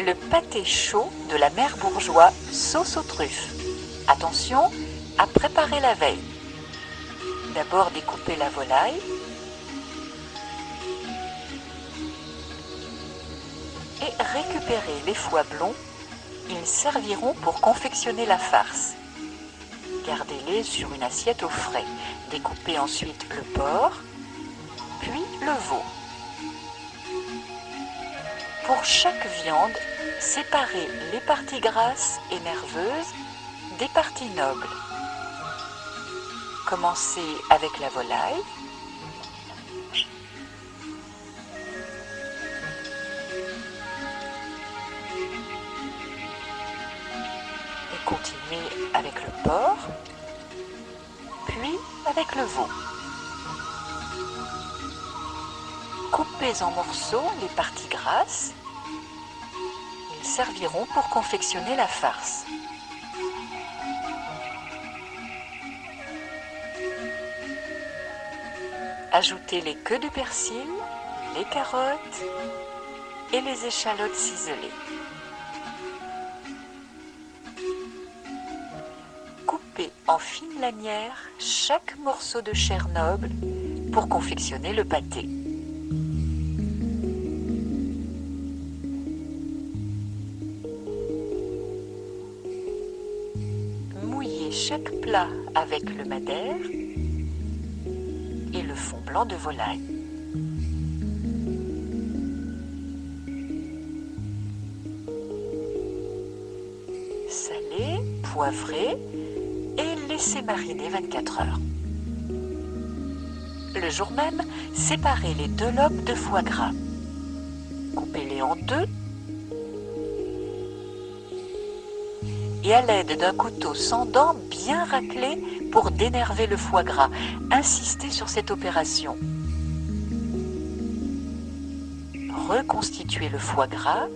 le pâté chaud de la mère Bourgeois sauce aux truffes. Attention à préparer la veille. D'abord découper la volaille et récupérer les foies blonds. Ils serviront pour confectionner la farce. Gardez-les sur une assiette au frais. Découpez ensuite le porc, puis le veau. Pour chaque viande, séparez les parties grasses et nerveuses des parties nobles. Commencez avec la volaille. Et continuez avec le porc, puis avec le veau. Coupez en morceaux les parties grasses. Ils serviront pour confectionner la farce. Ajoutez les queues de persil, les carottes et les échalotes ciselées. Coupez en fines lanières chaque morceau de chair noble pour confectionner le pâté. Mouillez chaque plat avec le madère et le fond blanc de volaille. Salez, poivrez et laissez mariner 24 heures. Le jour même, séparez les 2 lobes de foie gras. Coupez-les en 2 et à l'aide d'un couteau sans dents bien raclé pour dénerver le foie gras. Insistez sur cette opération. Reconstituez le foie gras.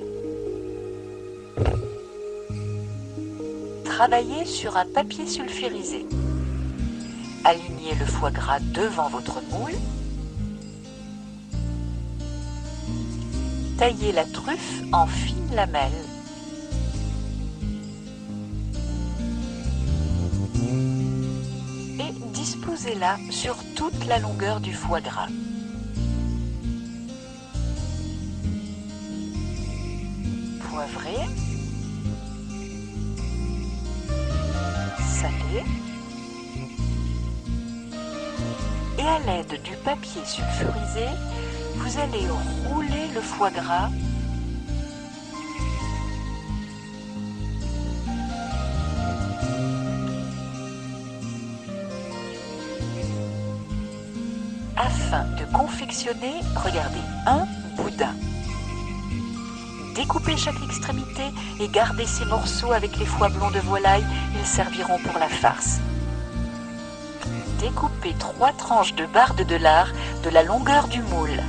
Travaillez sur un papier sulfurisé. Alignez le foie gras devant votre moule. Taillez la truffe en fines lamelles. Et disposez-la sur toute la longueur du foie gras. Poivrez, salez, et à l'aide du papier sulfurisé, vous allez rouler le foie gras afin de confectionner, regardez, un boudin. Découpez chaque extrémité et gardez ces morceaux avec les foies blonds de volaille, ils serviront pour la farce. Découpez 3 tranches de bardes de lard de la longueur du moule.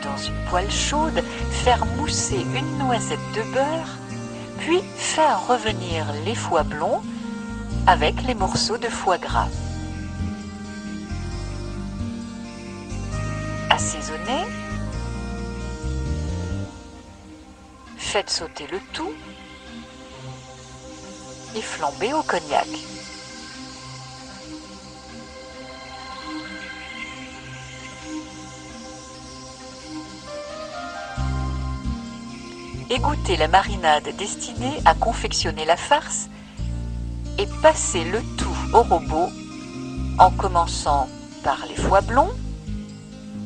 Dans une poêle chaude, faire mousser une noisette de beurre, puis faire revenir les foies blonds avec les morceaux de foie gras. Assaisonnez. Faites sauter le tout et flambez au cognac. Égouttez la marinade destinée à confectionner la farce et passez le tout au robot en commençant par les foies blonds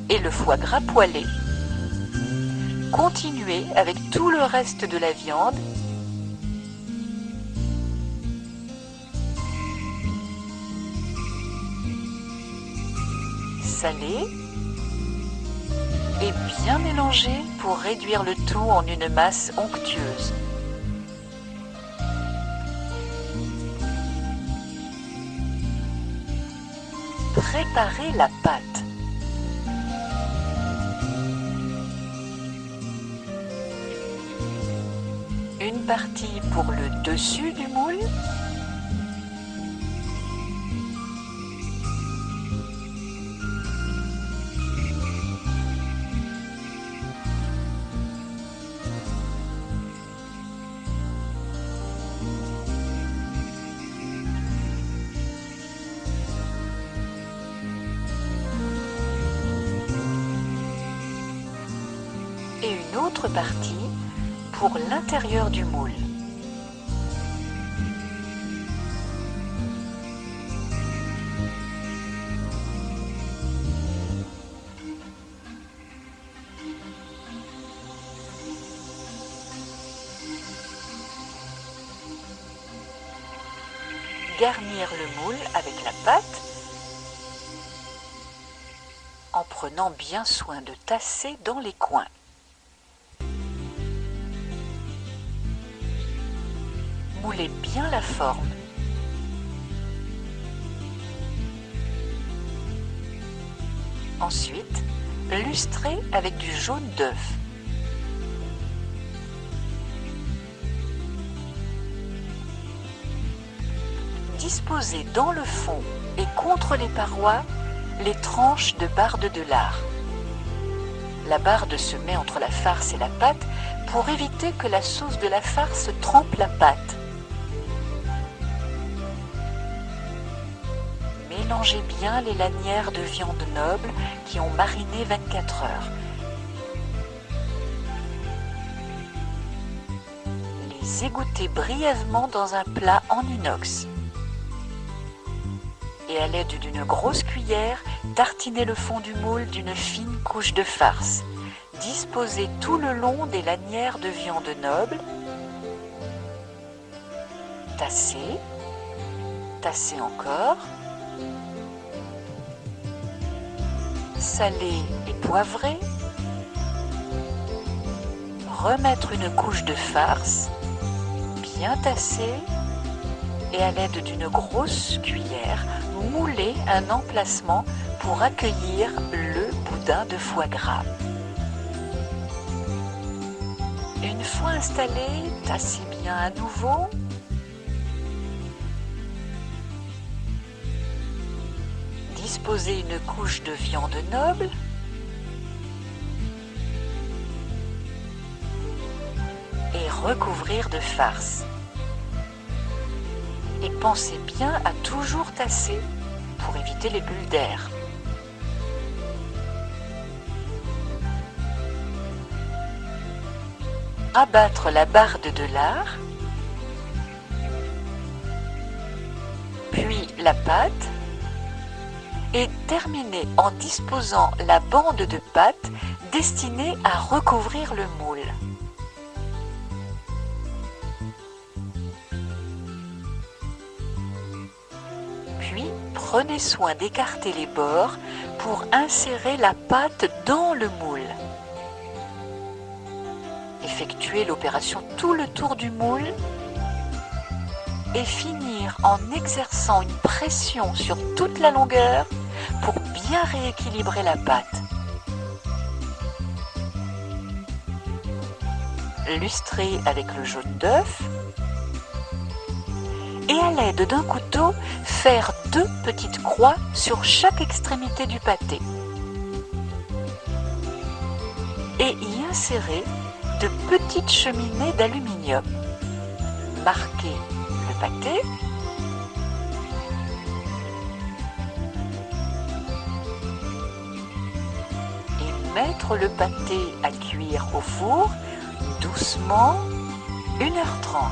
et le foie gras poêlé. Continuez avec tout le reste de la viande. Salez et bien mélanger pour réduire le tout en une masse onctueuse. Préparez la pâte. Une partie pour le dessus du moule. l'autre partie pour l'intérieur du moule. Garnir le moule avec la pâte en prenant bien soin de tasser dans les coins. Moulez bien la forme. Ensuite, lustrez avec du jaune d'œuf. Disposez dans le fond et contre les parois les tranches de barde de lard. La barde se met entre la farce et la pâte pour éviter que la sauce de la farce trempe la pâte. Mélangez bien les lanières de viande noble qui ont mariné 24 heures. Les égouttez brièvement dans un plat en inox. Et à l'aide d'une grosse cuillère, tartinez le fond du moule d'une fine couche de farce. Disposez tout le long des lanières de viande noble. Tassez, tassez encore. Salez et poivrez. Remettre une couche de farce, bien tassée. Et à l'aide d'une grosse cuillère, mouler un emplacement pour accueillir le boudin de foie gras. Une fois installé, tassez bien à nouveau. Disposez une couche de viande noble. Et recouvrir de farce. Et pensez bien à toujours tasser pour éviter les bulles d'air. Abattre la barde de lard, puis la pâte et terminer en disposant la bande de pâte destinée à recouvrir le moule. Prenez soin d'écarter les bords pour insérer la pâte dans le moule. Effectuez l'opération tout le tour du moule et finir en exerçant une pression sur toute la longueur pour bien rééquilibrer la pâte. Lustrez avec le jaune d'œuf. Et à l'aide d'un couteau, faire 2 petites croix sur chaque extrémité du pâté. Et y insérer de petites cheminées d'aluminium. Marquez le pâté. Et mettre le pâté à cuire au four doucement 1h30.